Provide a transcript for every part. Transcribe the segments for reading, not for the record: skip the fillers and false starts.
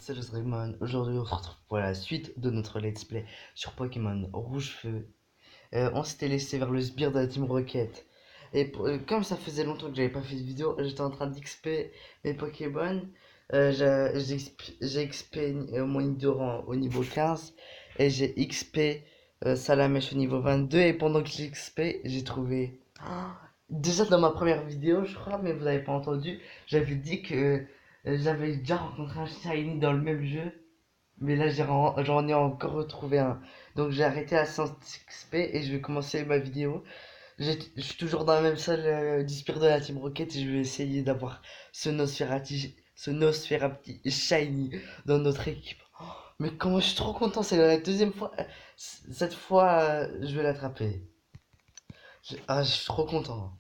c'est le Draymond. Aujourd'hui, on se retrouve pour la suite de notre let's play sur Pokémon Rouge Feu. On s'était laissé vers le sbire de la Team Rocket. Et comme ça faisait longtemps que j'avais pas fait de vidéo, j'étais en train d'XP mes Pokémon. J'ai XP mon Nidoran au niveau 15 et j'ai XP Salamèche au niveau 22. Et pendant que j'ai XP, j'ai trouvé. Déjà dans ma première vidéo, je crois, mais vous n'avez pas entendu, j'avais dit que j'avais déjà rencontré un Shiny dans le même jeu, mais là j'en ai encore retrouvé un. Donc j'ai arrêté à 100 XP et je vais commencer ma vidéo. Je suis toujours dans la même salle d'Ispire de la Team Rocket et je vais essayer d'avoir ce Nosferapti Shiny dans notre équipe. Oh, mais comment je suis trop content, c'est la deuxième fois. Cette fois, je vais l'attraper. Je suis trop content.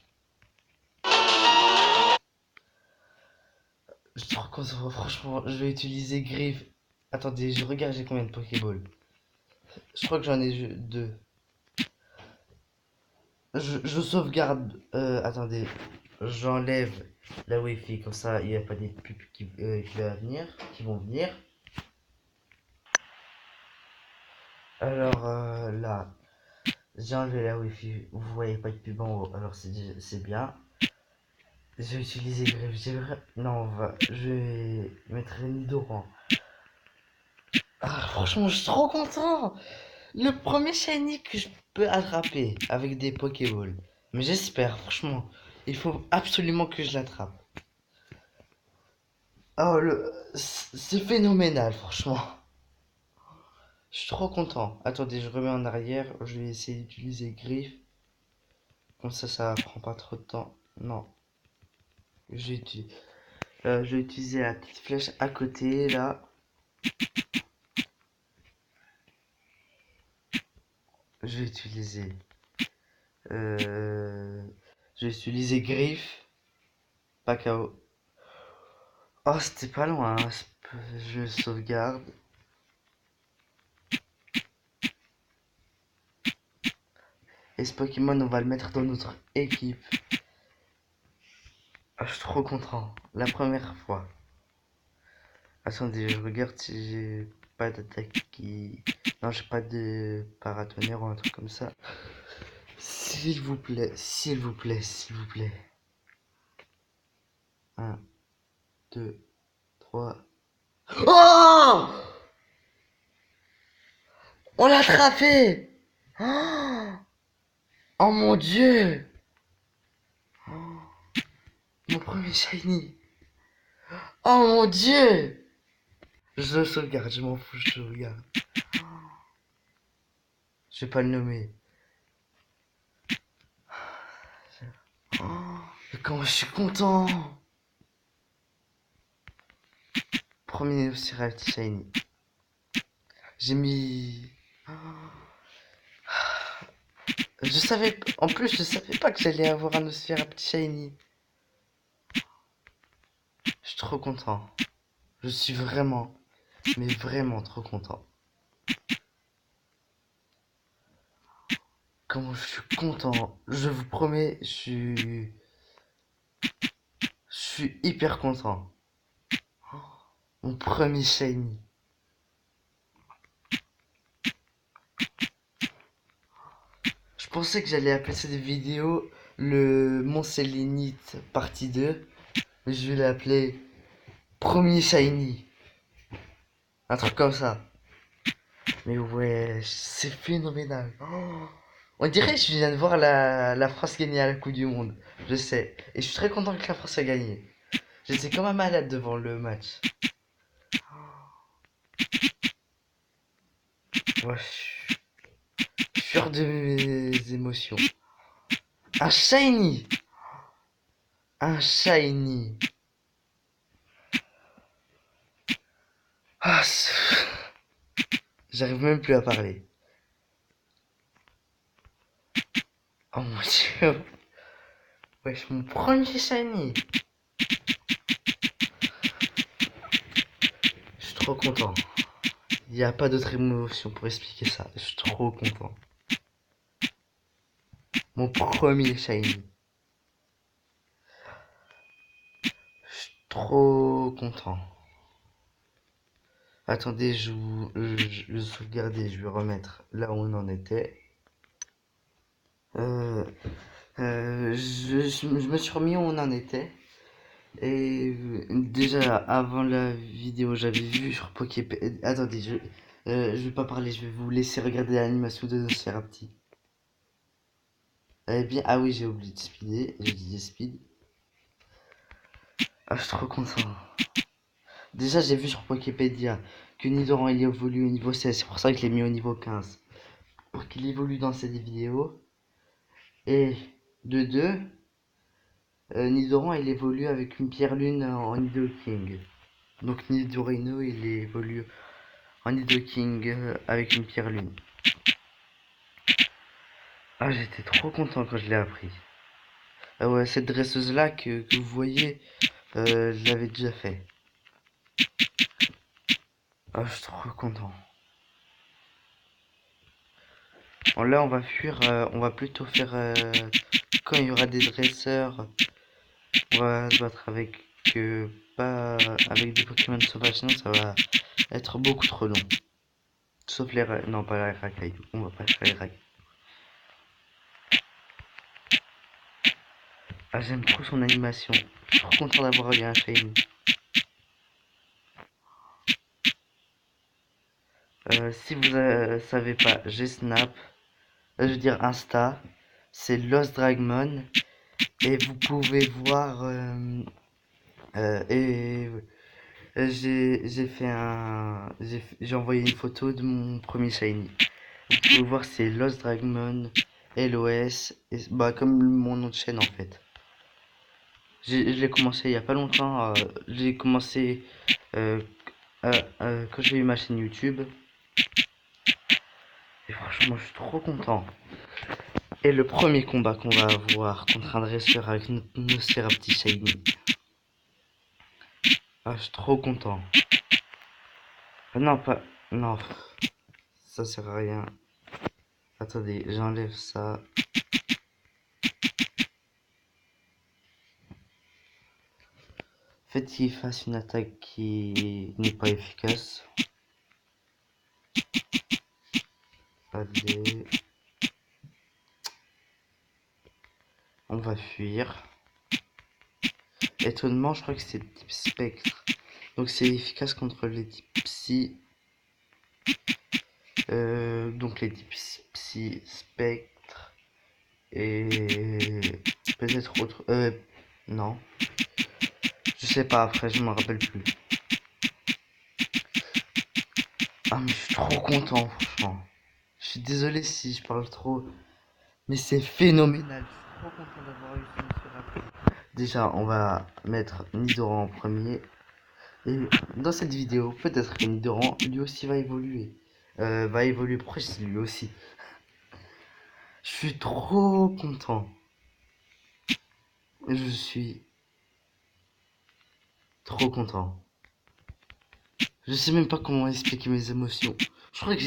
Je suis trop content, franchement, je vais utiliser griffe. Attendez, je regarde j'ai combien de Pokéball. Je crois que j'en ai deux. Je sauvegarde. Attendez, j'enlève la Wi-Fi comme ça, il n'y a pas des pubs qui vont venir. Alors là, j'ai enlevé la Wi-Fi. Vous voyez pas de pub en haut, alors c'est bien. Je vais utiliser griffe. Non, je vais mettre Nidoran. Ah, franchement, je suis trop content. Le premier shiny que je peux attraper avec des Pokéballs. Mais j'espère, franchement. Il faut absolument que je l'attrape. Oh, c'est phénoménal, franchement. Je suis trop content. Attendez, je remets en arrière. Je vais essayer d'utiliser griffe. Comme ça prend pas trop de temps. Non. Je vais utiliser la petite flèche à côté, là. Je vais utiliser... Euh, je vais utiliser griffe. Pas KO. Oh, c'était pas loin, hein. Je sauvegarde. Et ce Pokémon, on va le mettre dans notre équipe. Ah, je suis trop content. La première fois. Attendez, je regarde si j'ai pas d'attaque qui... Non, j'ai pas de paratonnerre ou un truc comme ça. S'il vous plaît, s'il vous plaît, s'il vous plaît. Un, 2, 3. Oh! On l'a attrapé! Oh, oh mon dieu! Mon premier shiny! Oh mon dieu! Je le sauvegarde, je m'en fous, je sauvegarde. Je vais pas le nommer. Oh, mais comment je suis content! Premier Cerati Shiny. J'ai mis. En plus, je savais pas que j'allais avoir un Cerati Shiny. Je suis trop content. Je suis vraiment, mais vraiment trop content. Comment je suis content. Je vous promets, je suis hyper content. Mon premier Shiny. Je pensais que j'allais appeler cette vidéo le Mont Sélénite partie 2. Mais je vais l'appeler Premier Shiny. Un truc comme ça. Mais ouais, c'est phénoménal. Oh, on dirait que je viens de voir la France gagner à la Coupe du Monde. Je sais. Et je suis très content que la France a gagné. J'étais comme un malade devant le match. Ouais, je suis hors de mes émotions. Un shiny! Un shiny! Ah, j'arrive même plus à parler. Oh mon dieu! Wesh, mon premier shiny! Je suis trop content. Il n'y a pas d'autre émotion pour expliquer ça. Je suis trop content. Mon premier shiny. Je suis trop content. Attendez, je vais sauvegarder, je vais remettre là où on en était. Euh, je me suis remis où on en était. Et déjà, avant la vidéo, j'avais vu sur Poképédia. Attendez, je vais pas parler, je vais vous laisser regarder l'animation de Nosferapti. Eh bien, ah oui, j'ai oublié de speeder, j'ai dit speed. Ah, je suis trop content. Déjà, j'ai vu sur Poképédia que Nidoran il évolue au niveau 16, c'est pour ça que je l'ai mis au niveau 15. Pour qu'il évolue dans cette vidéo. Et de deux, Nidoran il évolue avec une pierre lune en Nidoking. Donc Nidorino il évolue en Nidoking avec une pierre lune. Ah, j'étais trop content quand je l'ai appris. Ah ouais, cette dresseuse là que vous voyez, je l'avais déjà fait. Ah, je suis trop content. Bon, là, on va fuir, on va plutôt faire quand il y aura des dresseurs, on va se battre avec pas avec des Pokémon sauvages, sinon ça va être beaucoup trop long. Sauf non, pas les racailles, on va pas faire les racailles. Ah, j'aime trop son animation. Je suis trop content d'avoir eu un shiny. Si vous savez pas, j'ai Snap, je veux dire Insta, c'est Lost Dragmon, et vous pouvez voir et j'ai fait j'ai envoyé une photo de mon premier shiny. Vous pouvez voir c'est Lost Dragmon LOS et, bah comme mon nom de chaîne en fait. Je l'ai commencé il y a pas longtemps. J'ai commencé euh, quand j'ai eu ma chaîne YouTube et franchement je suis trop content. Et le premier combat qu'on va avoir contre un dresseur avec Nosferapti shiny. Ah, je suis trop content. Ah, non, pas. Non, ça sert à rien. Attendez, j'enlève ça. Faites qu'il fasse une attaque qui n'est pas efficace. Allez. On va fuir. Étonnement, je crois que c'est type spectre. Donc c'est efficace contre les types psy. Donc les types psy, spectre. Et peut-être autre. Non. Je sais pas, après je me rappelle plus. Ah mais je suis trop content, franchement. Je suis désolé si je parle trop, mais c'est phénoménal. Je suis trop content d'avoir eu ce monsieur rapide. Déjà, on va mettre Nidoran en premier. Et dans cette vidéo, peut-être que Nidoran lui aussi va évoluer. Va évoluer proche lui aussi. Je suis trop content. Je suis trop content. Je sais même pas comment expliquer mes émotions. Je crois que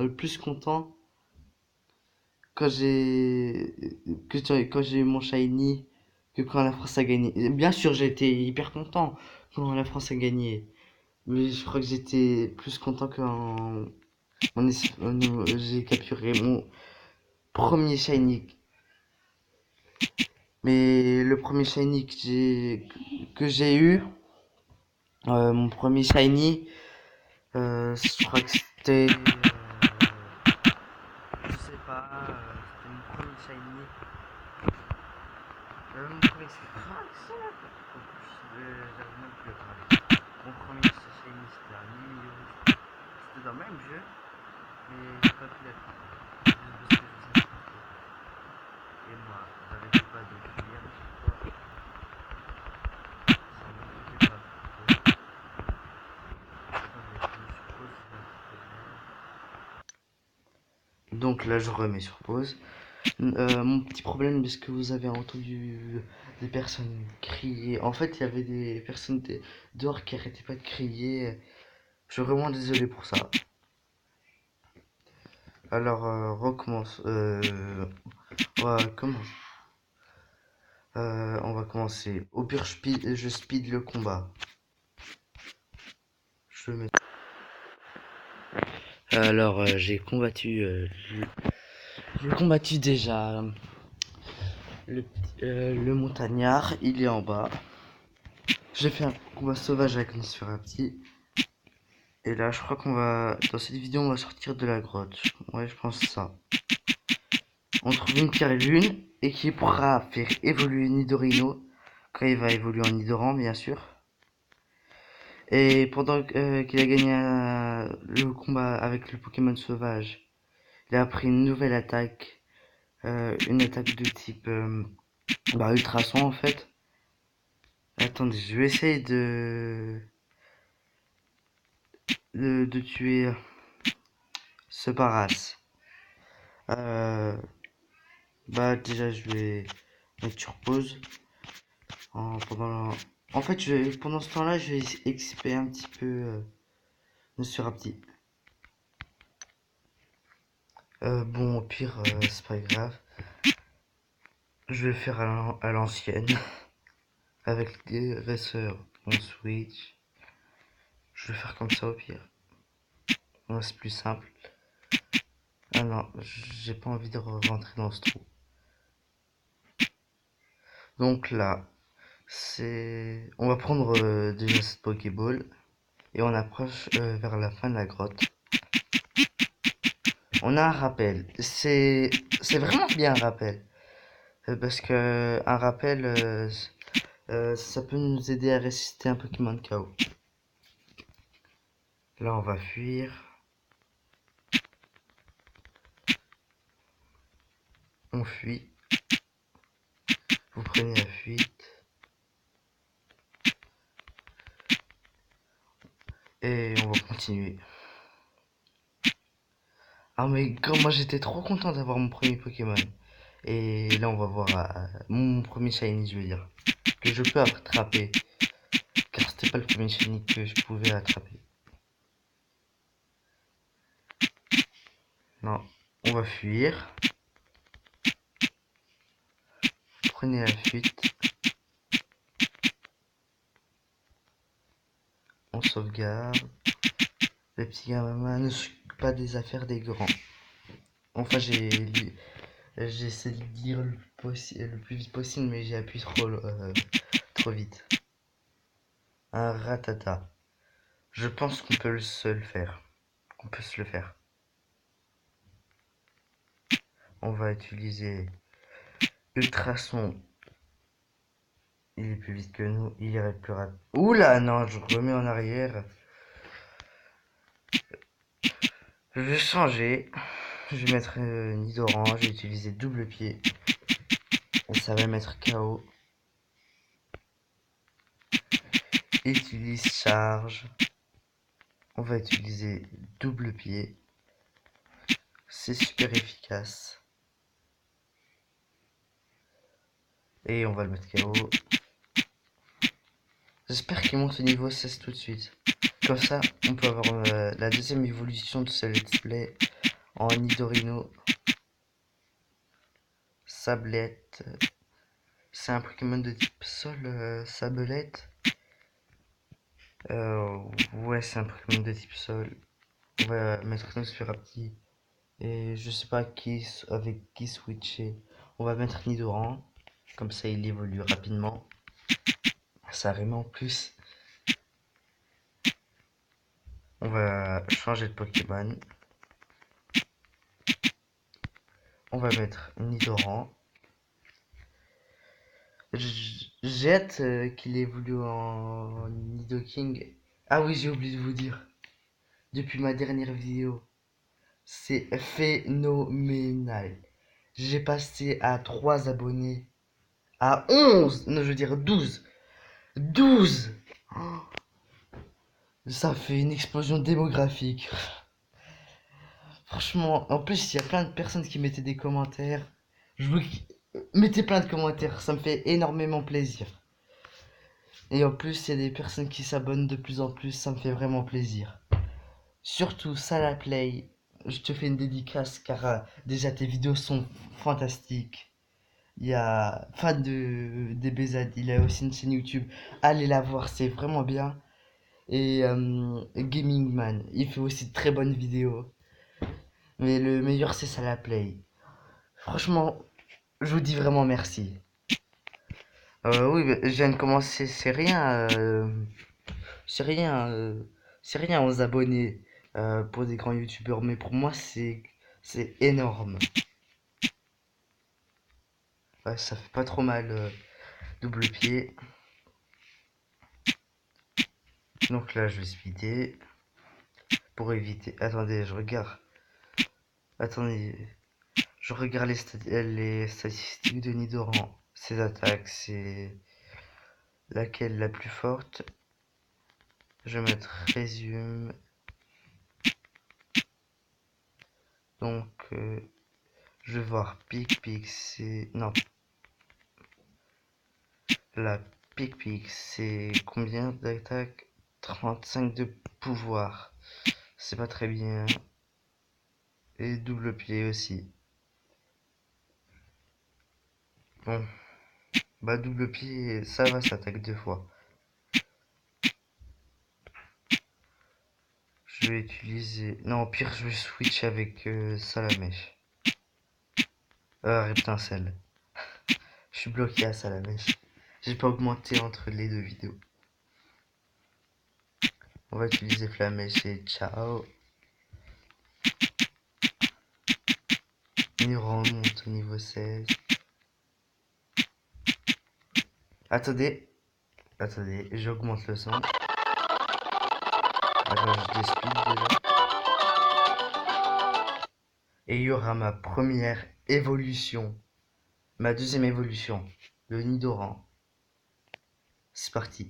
plus content quand j'ai eu mon shiny que quand la France a gagné. Bien sûr, j'étais hyper content quand la France a gagné. Mais je crois que j'étais plus content quand j'ai capturé mon premier shiny. Mais le premier shiny que j'ai eu, mon premier shiny, je crois que c'était, je sais pas, c'était mon premier shiny. Mon premier shiny, j'avais même plus le parler. Mon premier shiny c'était un Mimir. C'était dans le même jeu, mais j'ai pas pu l'être. Juste parce que je vous ai pas fait. Et moi, j'arrêtais pas de fuir à chaque fois. Ça ne me faisait pas. Donc là, je remets sur pause. Mon petit problème, parce que vous avez entendu des personnes crier. En fait, il y avait des personnes dehors qui arrêtaient pas de crier. Je suis vraiment désolé pour ça. Alors, recommence. Comment on va commencer. Au pire, je speed le combat. je le mets. Alors, j'ai combattu déjà le montagnard, il est en bas. J'ai fait un combat sauvage avec Nosferatu. Et là, je crois dans cette vidéo, on va sortir de la grotte. Ouais, je pense ça. On trouve une pierre lune et qui pourra faire évoluer Nidorino quand il va évoluer en Nidoran, bien sûr. Et pendant qu'il a gagné le combat avec le Pokémon sauvage, il a appris une nouvelle attaque. Une attaque de type ultrason en fait. Attendez, je vais essayer de tuer ce Paras. Déjà je vais mettre sur pause. En fait, pendant ce temps-là, je vais expirer un petit peu Nosferatu. Bon, au pire, c'est pas grave. Je vais le faire à l'ancienne. Avec les dresseurs, mon switch. Je vais faire comme ça au pire. Ouais, c'est plus simple. Ah non, j'ai pas envie de rentrer dans ce trou. Donc là, on va prendre déjà cette Pokéball. Et on approche vers la fin de la grotte. On a un rappel. C'est vraiment bien un rappel. Parce que un rappel, ça peut nous aider à résister un Pokémon KO. Là, on va fuir. On fuit. Vous prenez la fuite. Et on va continuer. Ah mais quand moi j'étais trop content d'avoir mon premier Pokémon. Et là on va voir mon premier shiny, je veux dire. Que je peux attraper. Car c'était pas le premier shiny que je pouvais attraper. Non, on va fuir. Prenez la fuite. On sauvegarde. Les petits gamins ne s'occupent pas des affaires des grands. Enfin j'essaie de lire le plus vite possible mais j'ai appuyé trop vite. Un ratata. Je pense qu'on peut se le faire. On peut se le faire. On va utiliser Ultrason. Il est plus vite que nous. Il irait plus rapide. Oula, non, je remets en arrière. Je vais changer. Je vais mettre Nidoran. Je vais utiliser double pied. Et ça va mettre KO. Utilise charge. On va utiliser double pied. C'est super efficace. Et on va le mettre KO. J'espère qu'il monte au niveau 16 tout de suite. Comme ça, on peut avoir la deuxième évolution de ce let's play en Nidorino. Sablette. C'est un Pokémon de type sol, Sablette. Ouais, c'est un Pokémon de type sol. On va mettre Nosferatu. Et je sais pas avec qui switcher. On va mettre Nidoran. Comme ça, il évolue rapidement. Ça rime en plus. On va changer de Pokémon. On va mettre Nidoran. J'ai hâte qu'il évolue en Nidoking. Ah oui, j'ai oublié de vous dire. Depuis ma dernière vidéo, c'est phénoménal. J'ai passé à 3 abonnés. À 11. Non, je veux dire 12. 12. Oh, ça fait une explosion démographique. Franchement, en plus, il y a plein de personnes qui mettaient des commentaires. Je vous mettez plein de commentaires, ça me fait énormément plaisir. Et en plus, il y a des personnes qui s'abonnent de plus en plus, ça me fait vraiment plaisir. Surtout Salaplay, je te fais une dédicace car déjà tes vidéos sont fantastiques. Il y a fan de DBZ, il a aussi une chaîne YouTube. Allez la voir, c'est vraiment bien. et Gaming Man. Il fait aussi de très bonnes vidéos. Mais le meilleur, c'est Salaplay. Franchement, je vous dis vraiment merci. Oui, bah, je viens de commencer, c'est rien, c'est rien aux abonnés pour des grands youtubeurs, mais pour moi, c'est énorme. Ouais, ça fait pas trop mal, double pied. Donc là, je vais speeder pour éviter. Attendez, je regarde. Attendez, je regarde les statistiques de Nidoran. Ses attaques, c'est laquelle la plus forte? Je vais mettre résume. Donc, je vais voir pic c'est. Non, la pic c'est combien d'attaque? 35 de pouvoir. C'est pas très bien. Et double pied aussi. Bon, bah double pied, ça va, ça attaque 2 fois. Je vais utiliser. Non, au pire, je vais switch avec Salamèche. Reptincelle. Je suis bloqué à Salamèche. J'ai pas augmenté entre les deux vidéos. On va utiliser Flamèche et ciao. On remonte au niveau 16. Attendez. Attendez, j'augmente le son. Attends, je déspeed déjà. Et il y aura ma première évolution. Ma deuxième évolution. Le Nidoran. C'est parti.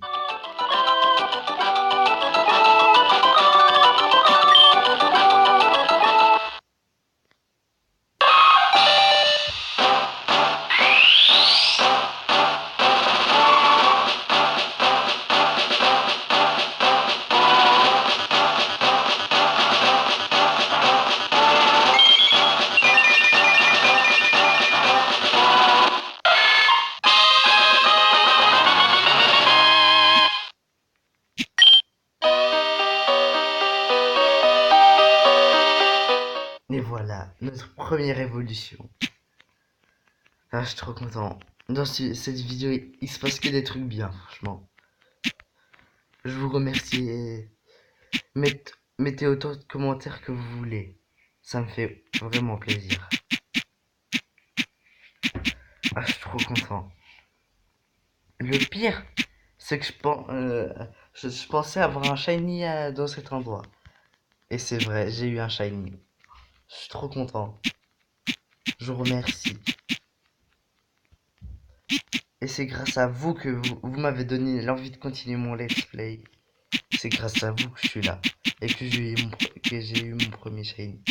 Et voilà, notre première évolution. Ah, je suis trop content. Dans cette vidéo, il se passe que des trucs bien, franchement. Je vous remercie et mettez autant de commentaires que vous voulez. Ça me fait vraiment plaisir. Ah, je suis trop content. Le pire, c'est que je pensais avoir un shiny dans cet endroit. Et c'est vrai, j'ai eu un shiny. Je suis trop content. Je vous remercie. Et c'est grâce à vous que vous m'avez donné l'envie de continuer mon let's play. C'est grâce à vous que je suis là. Et que j'ai eu mon premier shiny.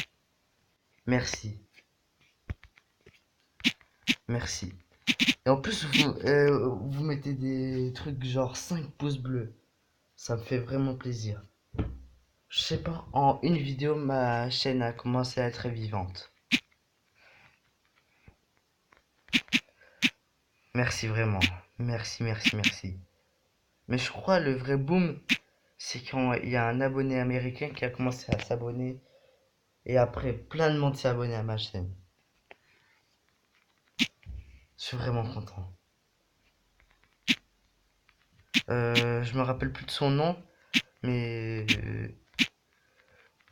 Merci. Merci. Et en plus, vous mettez des trucs genre 5 pouces bleus. Ça me fait vraiment plaisir. Je sais pas, en une vidéo, ma chaîne a commencé à être vivante. Merci vraiment. Merci, merci, merci. Mais je crois le vrai boom, c'est quand il y a un abonné américain qui a commencé à s'abonner. Et après, plein de monde s'est abonné à ma chaîne. Je suis vraiment content. Je me rappelle plus de son nom, mais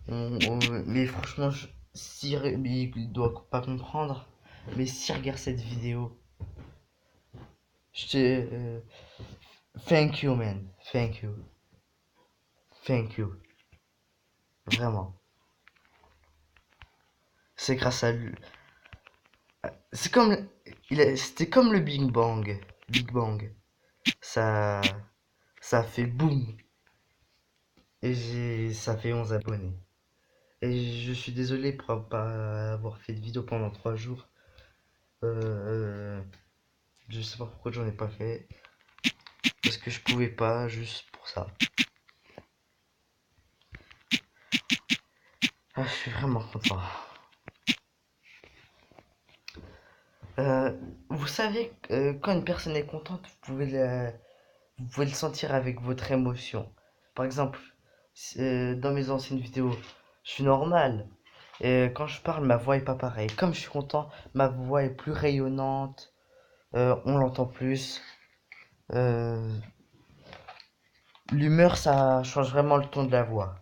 mais franchement, si il doit pas comprendre, mais s'il regarde cette vidéo, je te thank you man, thank you, thank you, vraiment. C'est grâce à lui. C'est comme c'était comme le Big Bang, Big Bang. Ça ça fait boum et ça fait 11 abonnés. Et je suis désolé pour pas avoir fait de vidéo pendant 3 jours. Euh, je sais pas pourquoi j'en ai pas fait. Parce que je pouvais pas, juste pour ça. Ah, je suis vraiment content. Euh, vous savez, quand une personne est contente, vous pouvez le sentir avec votre émotion. Par exemple, dans mes anciennes vidéos, je suis normal. Et quand je parle, ma voix est pas pareille. Comme je suis content, ma voix est plus rayonnante. On l'entend plus. Euh, L'humeur, ça change vraiment le ton de la voix.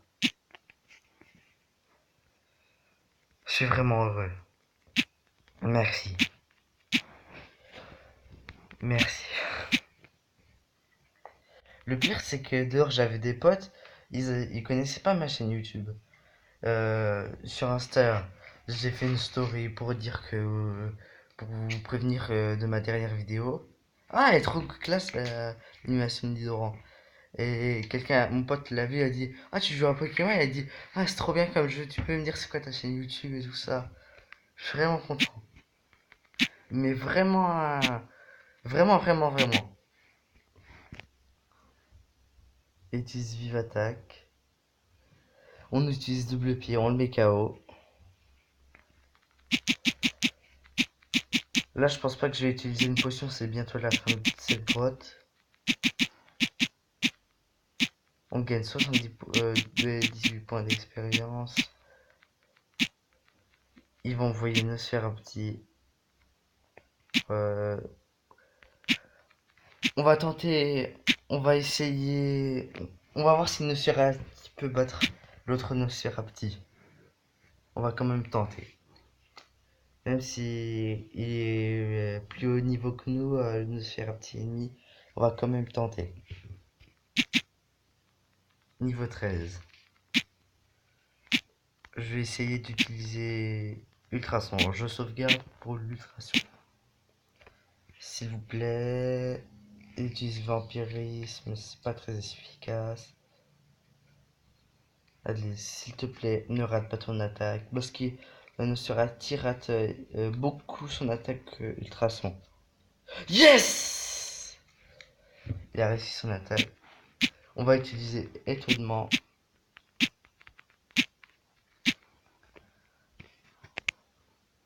Je suis vraiment heureux. Merci. Merci. Le pire, c'est que dehors, j'avais des potes, ils connaissaient pas ma chaîne YouTube. Sur Insta, j'ai fait une story pour dire que, pour vous prévenir de ma dernière vidéo. Ah, elle est trop classe, l'animation de Nidoran. Et quelqu'un, mon pote l'a vu, il a dit, ah, tu joues à Pokémon? Il a dit, ah, c'est trop bien comme jeu, tu peux me dire c'est quoi ta chaîne YouTube et tout ça. Je suis vraiment content. Mais vraiment, vraiment, vraiment, vraiment. Utilise Vive Attaque. On utilise double pied, on le met KO. Là, je pense pas que je vais utiliser une potion, c'est bientôt la fin de cette grotte. On gagne 18 points d'expérience. Ils vont envoyer Nosferapti. Euh, on va tenter. On va essayer. On va voir si Nosferapti peut battre l'autre Nosferapti. On va quand même tenter. Même si il est plus haut niveau que nous, le Nosferapti ennemi, on va quand même tenter. Niveau 13. Je vais essayer d'utiliser Ultrason. Je sauvegarde pour l'Ultrason. S'il vous plaît. Utilise Vampirisme, c'est pas très efficace. Allez, s'il te plaît, ne rate pas ton attaque. Parce qu'il ne sera rate beaucoup son attaque Ultrason. Yes! Il a réussi son attaque. On va utiliser Étonnement.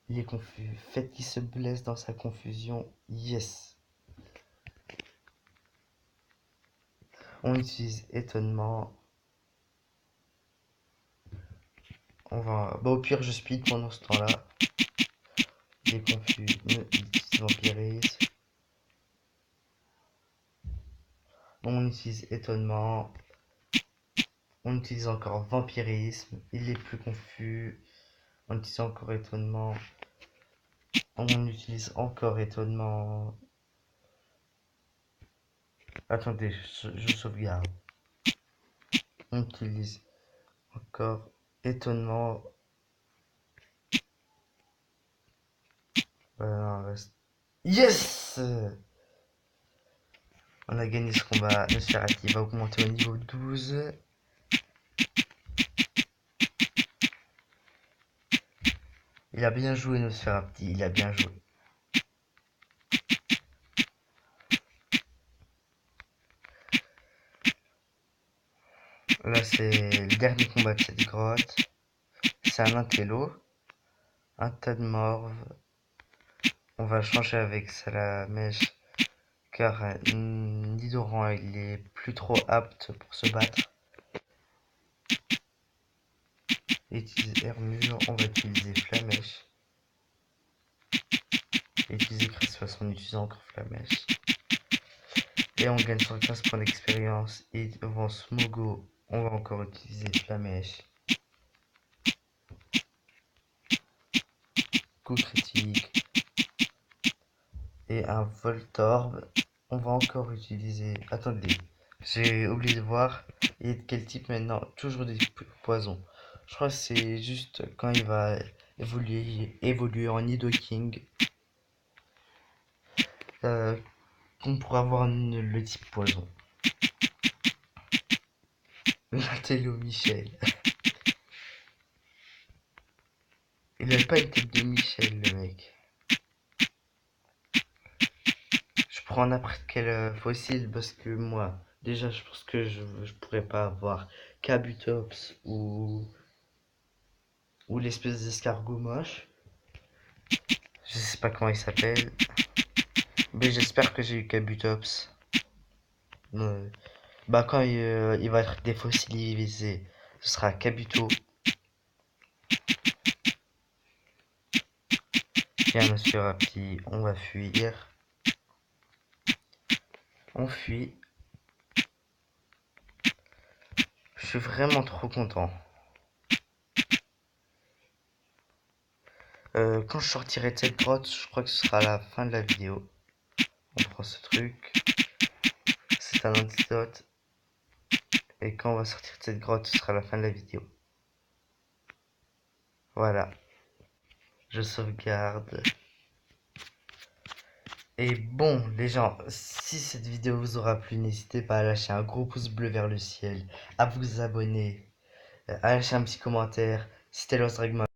Il est confus. Faites qu'il se blesse dans sa confusion. Yes. On utilise Étonnement. On va. Bah, au pire, je speed pendant ce temps-là. Il est confus. Il utilise Vampirisme. On utilise Étonnement. On utilise encore Vampirisme. Il est plus confus. On utilise encore Étonnement. On utilise encore Étonnement. Attendez, je sauvegarde. On utilise encore Étonnement. Reste. Yes! On a gagné ce combat. Nosferatu va augmenter au niveau 12. Il a bien joué, Nosferatu. Il a bien joué. Là, c'est le dernier combat de cette grotte. C'est un intello. Un tas de morve. On va changer avec Salamèche. Car Nidoran, il est plus trop apte pour se battre. Utiliser Hermure. On va utiliser Flamèche. Utiliser Crespas en utilisant encore Flamèche. Et on gagne 115 points d'expérience. Et devant Smogo, on va encore utiliser Flamèche. Coup critique. Et un Voltorb. On va encore utiliser. Attendez, j'ai oublié de voir. Il est de quel type maintenant? Toujours des poisons. Je crois que c'est juste quand il va évoluer en Nidoking. Qu'on pourra avoir le type poison. L'intello Michel. Il a pas une tête de Michel, le mec. Je prends n'importe quel fossile parce que moi, déjà, je pense que je pourrais pas avoir Kabutops ou l'espèce d'escargot moche. Je sais pas comment il s'appelle. Mais j'espère que j'ai eu Kabutops. Bah, quand il va être défossilisé, ce sera Kabuto. Bien, monsieur Rapi, on va fuir. On fuit. Je suis vraiment trop content. Quand je sortirai de cette grotte, je crois que ce sera la fin de la vidéo. On prend ce truc. C'est un antidote. Et quand on va sortir de cette grotte, ce sera la fin de la vidéo. Voilà. Je sauvegarde. Et bon, les gens, si cette vidéo vous aura plu, n'hésitez pas à lâcher un gros pouce bleu vers le ciel, à vous abonner, à lâcher un petit commentaire. C'était Lost Dragman.